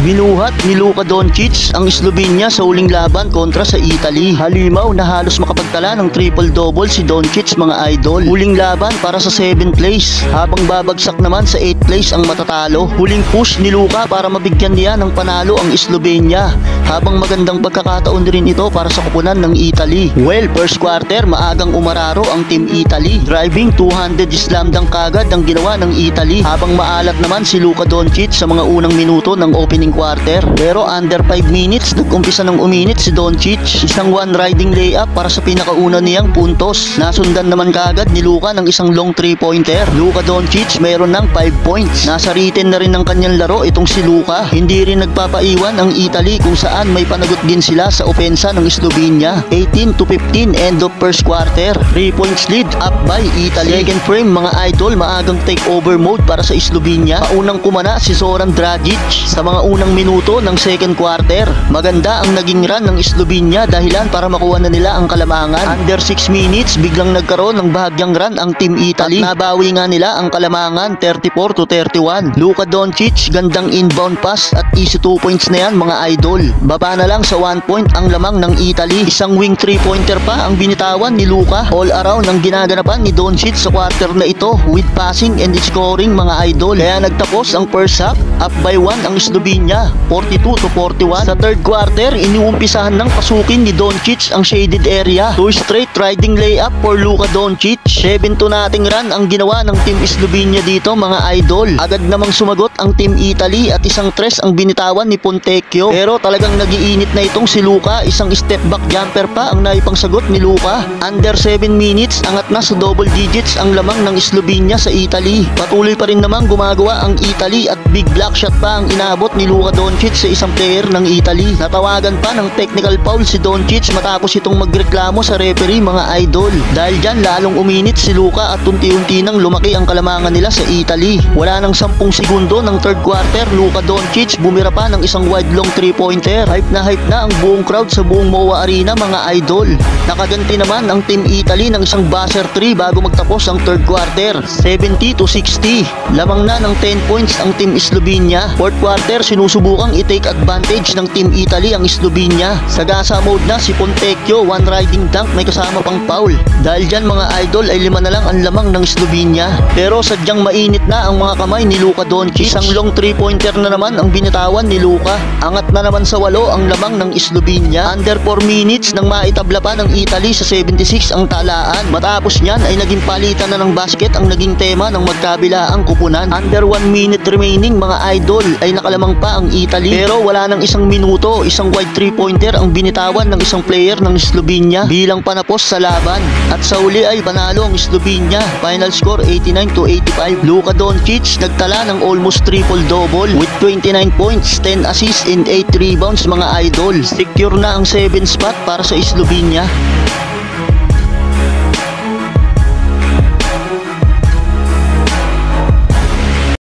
Binuhat ni Luka Doncic ang Slovenia sa huling laban kontra sa Italy. Halimaw na halos makapagtala ng triple-double si Doncic mga idol. Huling laban para sa 7th place, habang babagsak naman sa 8th place ang matatalo. Huling push ni Luka para mabigyan niya ng panalo ang Slovenia, habang magandang pagkakataon rin ito para sa kupunan ng Italy. Well, first quarter maagang umararo ang Team Italy. Driving 200 slam dunk kagad ang ginawa ng Italy, habang maalat naman si Luka Doncic sa mga unang minuto ng opening quarter. Pero under 5 minutes nag-umpisa ng uminit si Doncic. Isang one riding layup para sa pinakauna niyang puntos. Nasundan naman kagad ni Luka ng isang long 3-pointer. Luka Doncic mayroon ng 5 points. Nasa written na rin ng kanyang laro itong si Luka. Hindi rin nagpapaiwan ang Italy kung saan may panagot din sila sa opensa ng Slovenia. 18-15 end of first quarter. 3 points lead up by Italy. Second frame mga idol, maagang takeover mode para sa Slovenia. Paunang kumana si Zoran Dragic sa mga unang minuto ng second quarter. Maganda ang naging run ng Slovenia, dahilan para makuha na nila ang kalamangan. Under 6 minutes biglang nagkaroon ng bahagyang run ang Team Italy. At nabawi nga nila ang kalamangan 34-31. Luka Doncic, gandang inbound pass at easy 2 points na yan mga idol. Baba na lang sa 1 point ang lamang ng Italy. Isang wing 3-pointer pa ang binitawan ni Luka. All around ang ginaganapan ni Doncic sa quarter na ito with passing and scoring mga idol. Kaya nagtapos ang first half, up by 1 ang Slovenia, 42-41. Sa third quarter, iniumpisahan ng pasukin ni Doncic ang shaded area. 2 straight riding layup for Luka Doncic. 7-2 nating run ang ginawa ng Team Slovenia dito mga idol. Agad namang sumagot ang Team Italy at isang tres ang binitawan ni Fontecchio. Pero talagang nagiinit na itong si Luka. Isang step back jumper pa ang naipangsagot ni Luka. Under 7 minutes, angat na sa double digits ang lamang ng Slovenia sa Italy. Patuloy pa rin namang gumagawa ang Italy at big block shot pa ang inabot ni Luka Doncic sa isang player ng Italy. Natawagan pa ng technical foul si Doncic matapos itong magreklamo sa referee mga idol. Dahil dyan lalong uminit si Luka at unti-unti nang lumaki ang kalamangan nila sa Italy. Wala nang 10 segundo ng third quarter, Luka Doncic bumira pa ng isang wide long 3-pointer. Hype na ang buong crowd sa buong MOA Arena mga idol. Nakaganti naman ang Team Italy ng isang buzzer 3 bago magtapos ang third quarter, 70-60. Lamang na ng 10 points ang Team Slovenia. Fourth quarter, sinusubukang i-take advantage ng Team Italy ang Slovenia. Sa gasa mode na si Fontecchio, one riding dunk, may kasama pang foul. Dahil dyan mga idol ay 5 na lang ang lamang ng Slovenia. Pero sadyang mainit na ang mga kamay ni Luka Doncic. Isang long 3-pointer na naman ang binitawan ni Luka. Angat na naman sa 8 ang lamang ng Slovenia. Under 4 minutes nang maitabla pa ng Italy sa 76 ang talaan. Matapos niyan ay naging palitan na ng basket ang naging tema ng magkabilaang kupunan. Under 1 minute remaining mga idol ay nakalamang pa ang Italy. Pero wala nang isang minuto, isang wide 3-pointer ang binitawan ng isang player ng Slovenia bilang panapos sa laban. At sa uli ay panalo ang Slovenia. Final score 89-85. Luka Doncic nagtala ng almost triple-double with 29 points, 10 assists and 8 rebounds mga idol. Secure na ang 7 spot para sa Slovenia.